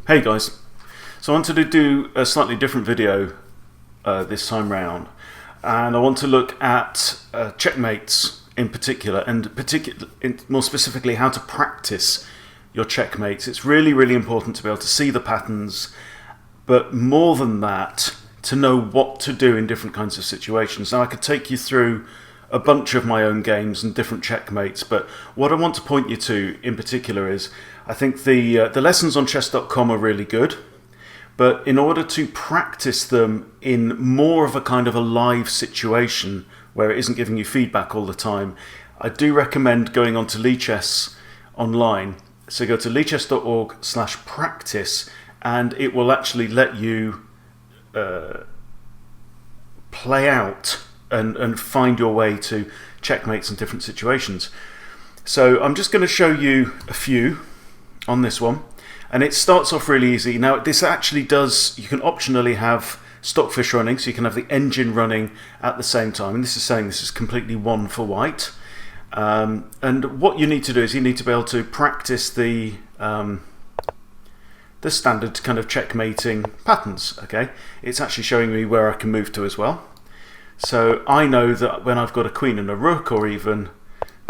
Hey guys, so I wanted to do a slightly different video this time round, and I want to look at checkmates in particular, and more specifically how to practice your checkmates. It's really important to be able to see the patterns, but more than that, to know what to do in different kinds of situations. Now I could take you through a bunch of my own games and different checkmates, but what I want to point you to in particular is I think the lessons on chess.com are really good, but in order to practice them in more of a kind of a live situation where it isn't giving you feedback all the time, I do recommend going on to Lichess online. So go to lichess.org/practice and it will actually let you play out and find your way to checkmates in different situations. So I'm just going to show you a few on this one, and it starts off really easy. Now this actually does, you can optionally have Stockfish running, so you can have the engine running at the same time, and this is saying this is completely one for white. And what you need to do is you need to be able to practice the standard kind of checkmating patterns. Okay, it's actually showing me where I can move to as well. So I know that when I've got a queen and a rook, or even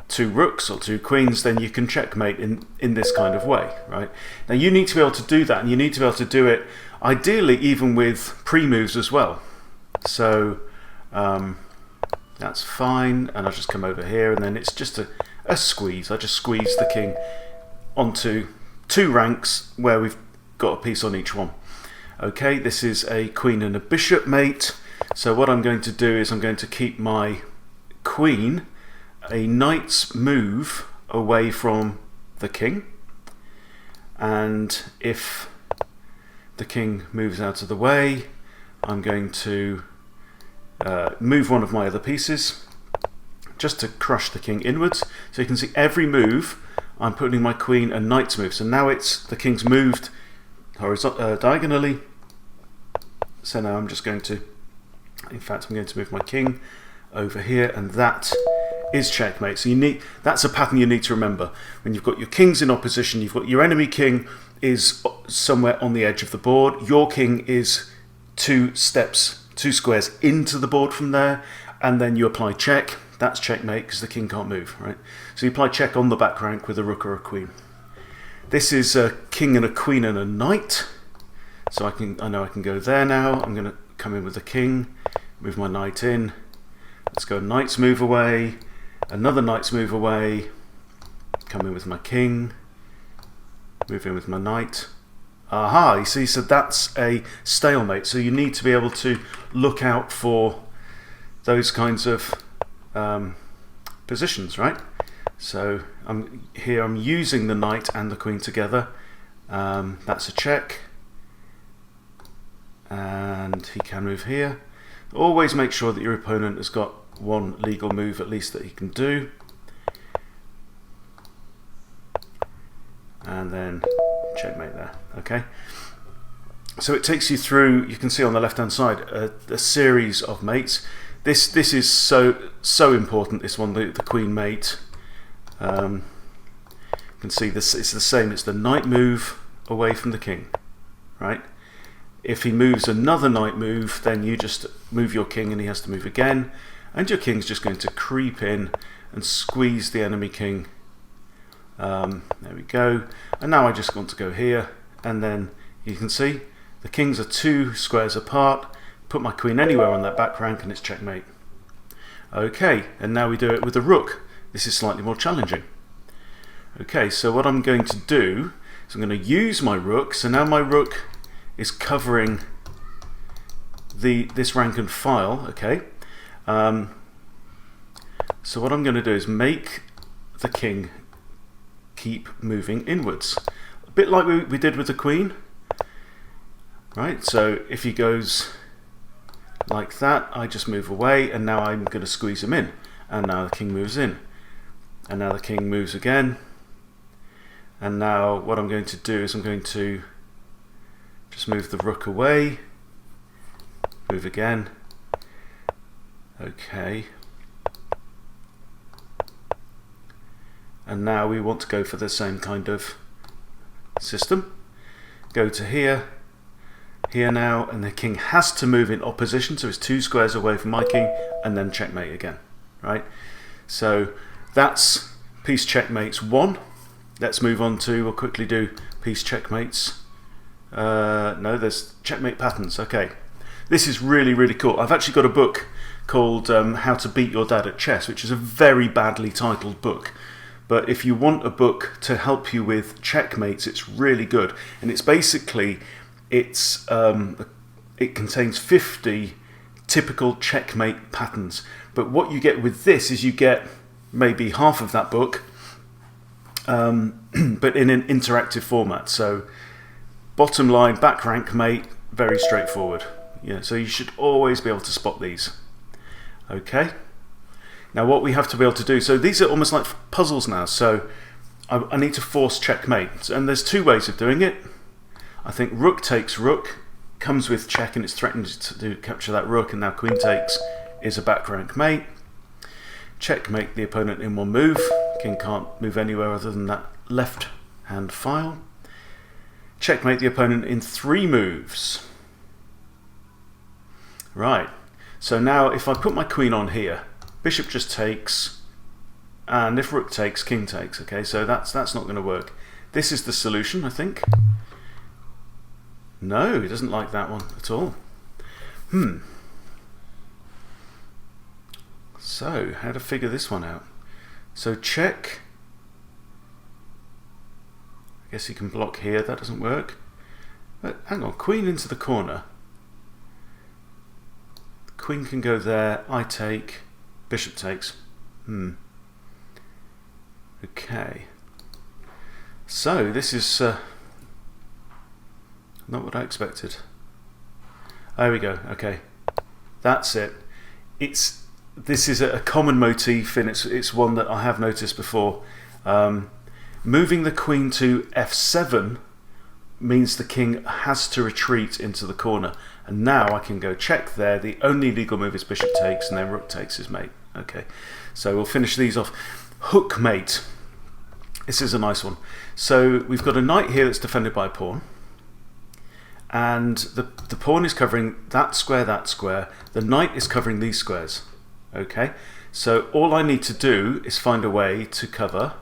two rooks or two queens, then you can checkmate in this kind of way, right? Now you need to be able to do that, and you need to be able to do it ideally even with pre-moves as well. So that's fine, and I'll just come over here, and then it's just a squeeze. I just squeeze the king onto two ranks where we've got a piece on each one. Okay, this is a queen and a bishop mate. So what I'm going to do is I'm going to keep my queen a knight's move away from the king, and if the king moves out of the way, I'm going to move one of my other pieces just to crush the king inwards. So you can see every move I'm putting my queen and knight's move. So now it's the king's moved diagonally. So now I'm just going to, in fact, I'm going to move my king over here, and that is checkmate. So that's a pattern you need to remember. When you've got your kings in opposition, you've got your enemy king is somewhere on the edge of the board. Your king is two squares into the board from there, and then you apply check. That's checkmate because the king can't move, right? So you apply check on the back rank with a rook or a queen. This is a king and a queen and a knight. So I know I can go there now. I'm going to come in with the king, move my knight in. Let's go knight's move away, another knight's move away, come in with my king, move in with my knight. Aha, you see, so that's a stalemate. So you need to be able to look out for those kinds of positions, right? So I'm using the knight and the queen together. That's a check. And he can move here. Always make sure that your opponent has got one legal move at least that he can do. And then checkmate there. Okay. So it takes you through, you can see on the left hand side, a series of mates. This is so important, this one, the queen mate. You can see this, it's the same, it's the knight move away from the king, right? If he moves another knight move, then you just move your king and he has to move again, and your king's just going to creep in and squeeze the enemy king. There we go. And now I just want to go here, and then you can see the kings are two squares apart. Put my queen anywhere on that back rank and it's checkmate. Okay, and now we do it with a rook. This is slightly more challenging. Okay, so what I'm going to do is I'm going to use my rook. So now my rook is covering this rank and file. Okay, so what I'm going to do is make the king keep moving inwards, a bit like we did with the queen, right? So if he goes like that, I just move away, and now I'm going to squeeze him in, and now the king moves in, and now the king moves again, and now what I'm going to do is I'm going to just move the rook away, move again. Okay, and now we want to go for the same kind of system. go to here, here now, and the king has to move in opposition, so it's 2 squares away from my king, and then checkmate again, right? So that's piece checkmates 1. Let's move on to, we'll quickly do piece checkmates. No, there's checkmate patterns. Okay, this is really, really cool. I've actually got a book called How to Beat Your Dad at Chess, which is a very badly titled book. But if you want a book to help you with checkmates, it's really good. And it's basically, it contains 50 typical checkmate patterns. But what you get with this is you get maybe half of that book, but in an interactive format. So bottom line, back rank mate, very straightforward. Yeah, so you should always be able to spot these. Okay. Now what we have to be able to do, so these are almost like puzzles now, so I need to force checkmate. And there's 2 ways of doing it. I think rook takes rook, comes with check and it's threatened to capture that rook, and now queen takes is a back rank mate. Checkmate the opponent in 1 move. King can't move anywhere other than that left hand file. Checkmate the opponent in 3 moves. Right, so now if I put my queen on here, bishop just takes, and if rook takes, king takes. Okay, so that's not going to work. This is the solution, I think. No, he doesn't like that one at all. So, how to figure this one out? So check. I guess he can block here, that doesn't work. But hang on, queen into the corner. Queen can go there, I take, bishop takes. Okay. So this is not what I expected. There we go, okay. That's it. This is a common motif, and it's one that I have noticed before. Moving the queen to f7 means the king has to retreat into the corner, and now I can go check there. The only legal move is bishop takes, and then rook takes his mate. Okay, so we'll finish these off. Hook mate. This is a nice one. So we've got a knight here that's defended by a pawn, and the pawn is covering that square, the knight is covering these squares. Okay, so all I need to do is find a way to cover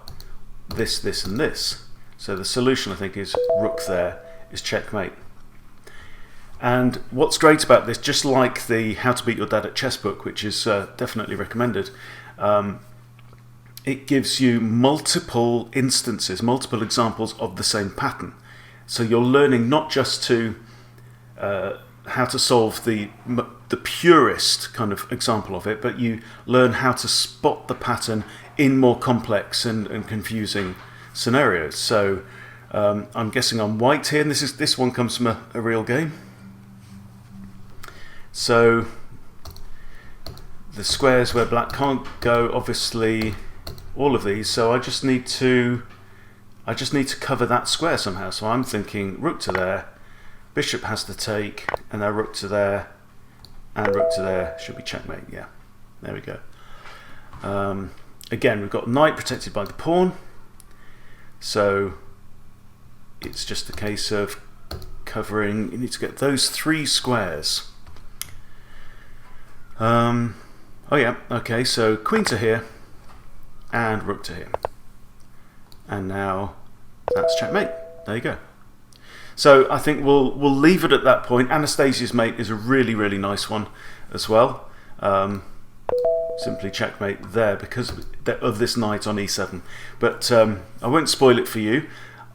this, this and this. So the solution, I think, is rook there is checkmate. And what's great about this, just like the How to Beat Your Dad at Chess book, which is definitely recommended, it gives you multiple instances, multiple examples of the same pattern. So you're learning not just to how to solve the purest kind of example of it, but you learn how to spot the pattern in more complex and confusing scenarios. So I'm guessing I'm white here, and this one comes from a real game. So the squares where black can't go, obviously all of these, so I just need to cover that square somehow. So I'm thinking rook to there, bishop has to take, and now rook to there, and rook to there should be checkmate. Yeah, there we go. Again, we've got knight protected by the pawn, so it's just a case of covering. You need to get those 3 squares. Oh yeah, okay, so queen to here and rook to here, and now that's checkmate. There you go. So I think we'll leave it at that point. Anastasia's mate is a really, really nice one as well. Simply checkmate there because of this knight on e7. But I won't spoil it for you.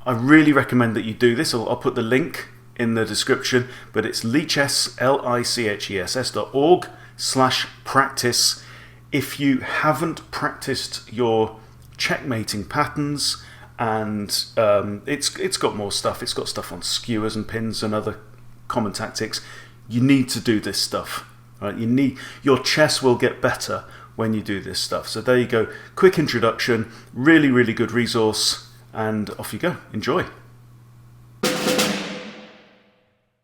I really recommend that you do this. I'll put the link in the description, but it's lichess, lichess.org/practice. If you haven't practiced your checkmating patterns, and it's got more stuff. It's got stuff on skewers and pins and other common tactics. You need to do this stuff. Right? Your chess will get better when you do this stuff. So there you go. Quick introduction. Really, really good resource. And off you go. Enjoy.